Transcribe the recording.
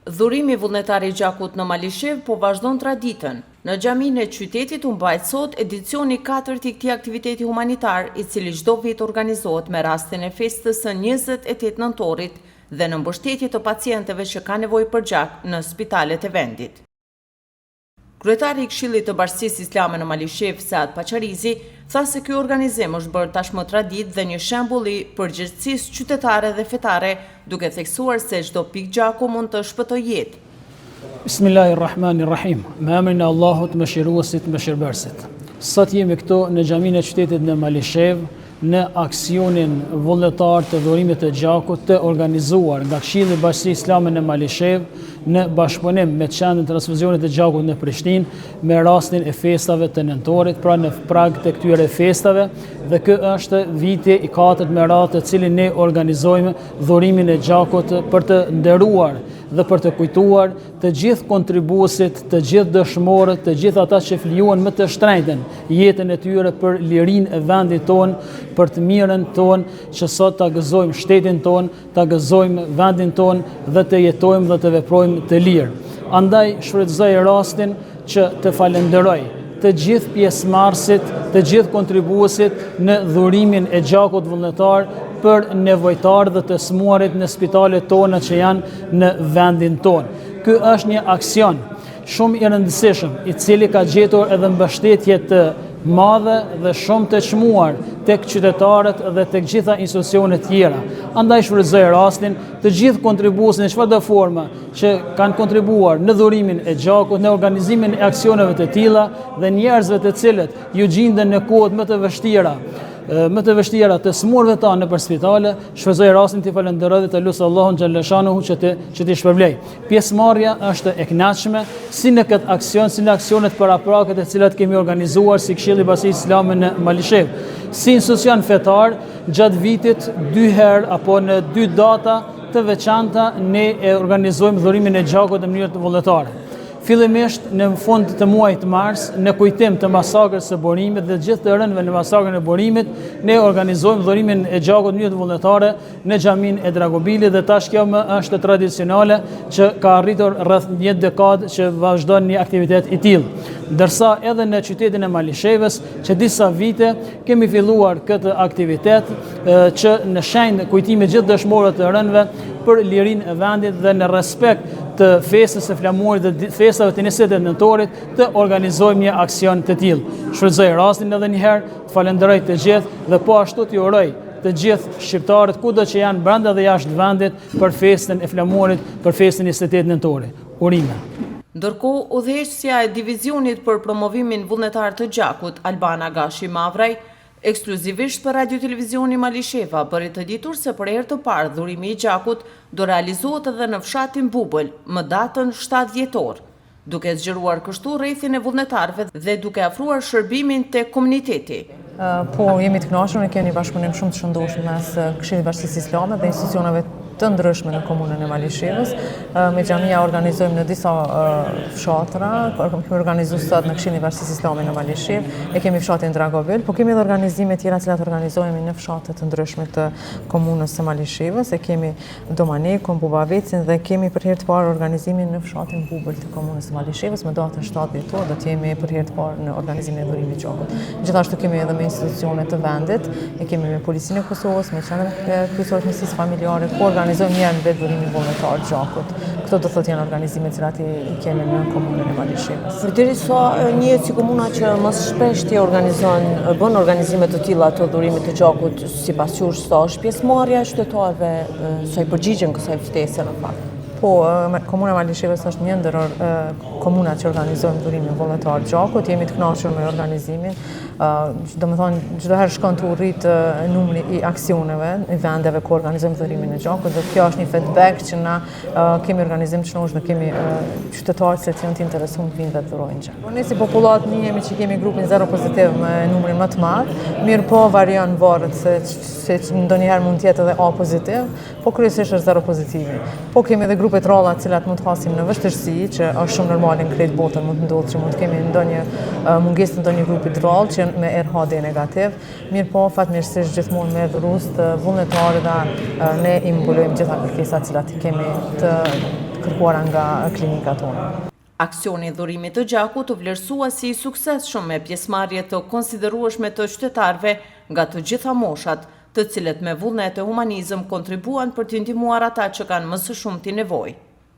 Dhurimi vullnetar i gjakut në Malishev po vazhdon traditën. Në xhaminë e qytetit u mbajt sot edicioni 4 i këtij aktiviteti humanitar, i cili çdo vit organizohet me rastin e festës së 28 nëntorit dhe në mbështetje të pacientëve që kanë nevojë për gjak në spitalet e vendit. Kryetari i Këshillit të Bashkisë Islame në Malishev, Saad Paqarizi, tha se ky organizim është bërë tashmë traditë dhe një shembull i përgjegjësisë qytetare dhe fetare, duke theksuar se çdo pikë gjaku mund të shpëtojë jetë. Bismillahirrahmanirrahim. Me emrin e Allahut, mëshiruesit, mëshirbërësit. Sot jemi këtu në xhaminë e qytetit në Malishev, në aksionin vullnetar të dhurimit të gjakut të organizuar nga Këshilli i Bashkisë Islame në Malishev në bashkëpunim me Qendrën Transfuzionit të Gjakut në Prishtinë me rastin e festave të nëntorit, pra në prag të këtyre festave, dhe ky është viti i 4 me radhë të cilin ne organizojmë dhurimin e gjakut për të nderuar dhe për të kujtuar të gjithë kontribuesit, të gjithë dëshmorët, të gjithë ata që flijuan më të shtrenjtën jetën e tyre për lirinë e vendit tonë, për të mirën tonë, që sot ta gëzojmë shtetin tonë, ta gëzojmë vendin tonë dhe të jetojmë dhe të veprojmë të lirë. Andaj shfrytëzoj rastin që të falenderoj të gjithë pjesëmarrësit, të gjithë kontribuesit në dhurimin e gjakut vullnetar për nevojtarë dhe të smuarit në spitalet tona që janë në vendin tonë. Ky është një aksion shumë i rëndësishëm, i cili ka gjetur edhe mbështetje të madhe dhe shumë të çmuar tek qytetarët dhe tek gjitha institucionet tjera. Andaj shfrytëzoj rastin të gjithë kontribuesit në çfarëdo forme që kanë kontribuar në dhurimin e gjakut, në organizimin e aksioneve të tilla dhe njerëzve të cilët ju gjinden në kohët më të vështira të smurëve tanë nëpër spitale, shfrytëzoj rastin të falenderoj dhe të lutë Allahun xhallashanuhu që të shpërblej. Pjesëmarrja është e kënaqshme si në këtë aksion, si në aksionet paraprake të cilat kemi organizuar si Këshilli i Bashkisë Islame në Malishev. Si institucion fetar, gjatë vitit 2 herë apo në 2 data të veçanta ne e organizojmë dhurimin e gjakut në mënyrë të vullnetare. Fillimisht në fund të muajit mars, në kujtim të masakrës së Borimit dhe gjithë të rënëve në masakrën e Borimit, ne organizojmë dhurimin e gjakut në mënyrë vullnetare në xhaminë e Dragobilit dhe tash kjo më është tradicionale që ka arritur rreth 1 dekadë që vazhdon një aktivitet i tillë. Ndërsa edhe në qytetin e Malishevës, që disa vite kemi filluar këtë aktivitet që në shenjë kujtimi gjithë dëshmorët të rënëve për lirinë e vendit dhe në respekt të festës së flamurit dhe festave të 28 nëntorit të organizojmë një aksion të tillë. Shfrytëzoj rastin edhe një herë të falenderoj të gjithë dhe po ashtu t'ju uroj të gjithë shqiptarët kudo që janë brenda dhe jashtë vendit për festën e flamurit, për festën e 28 nëntorit. Urime. Ndërkohë, udhëheqësja e divizionit për promovimin vullnetar të gjakut, Albana Gashi Mavraj, ekskluzivisht për Radio Televizioni Malisheva, bëri të ditur se për herë të parë dhurimi i gjakut do realizohet edhe në fshatin Bubël, më datën 7 dhjetor, duke zgjeruar kështu rrethin e vullnetarëve dhe duke afruar shërbimin te komuniteti. Po, jemi të kënaqur, ne kemi një bashkëpunim shumë të shëndoshëm mes Këshillit të Bashkisë Islame dhe institucioneve të ndryshme në komunën e Malishevës. Me xhamia organizojmë në disa fshatra, kemi organizuar sot në Këshillin e Bashkisë Islame në Malishev, e kemi fshatin Dragobil, po kemi edhe organizime tjera që organizojmë në fshate të ndryshme të komunës së Malishevës, e kemi Domanekun, Bubavecin dhe kemi për herë të parë organizimin në fshatin Bubël të komunës së Malishevës me datën 7 dhjetor, do të jemi për herë të parë në organizimin e dhurimit të gjakut. Gjithashtu kemi edhe me institucionet të vendit, e kemi me Policinë e Kosovës, me Qendrën Kryesore të Mjedisit Familjare, organizojmë një vetë dhurimin vullnetar të gjakut. Këto do thotë janë organizime të cilat i kemi në komunën e Malishevës. Derisa njihet si komuna që më shpesh ti bën organizime të tilla të dhurimit të gjakut, sipas jush është pjesëmarrja e qytetarëve sa i përgjigjen kësaj ftese në fakt. Po, komuna e Malishevës është një ndër komunat që organizojnë dhurimin vullnetar të gjakut, jemi të kënaqur me organizimin. Domethënë çdo herë shkon të urrit numri i aksioneve, i vendeve ku organizojmë dhurimin e gjakut dhe kjo është një feedback që na kemi organizim të shëndosh dhe kemi qytetarë që janë të interesuar të vinë dhe të dhurojnë gjak. Ne si popullat njihemi që kemi grupin zero pozitiv me numrin më të madh, mirë po varion varet se ndonjëherë mund të jetë edhe A pozitiv, po kryesisht është zero pozitivi. Po kemi edhe grupe të ralla të cilat mund të hasim në vështirësi, që është shumë normal dalin krejt botën, mund të ndodhë që mund të kemi ndonjë mungesë në ndonjë grupi të rrallë që me RH negativ, mirë po fatmirësisht gjithmonë me rrust vullnetarë dhe ne i mbulojmë gjitha kërkesat cilat i kemi të kërkuara nga klinikat tona. Aksioni i dhurimit të gjakut të vlerësua si i suksesshëm me pjesëmarrje të konsiderueshme të qytetarëve nga të gjitha moshat, të cilët me vullnet e humanizëm kontribuan për të ndihmuar ata që kanë më së shumti nevojë.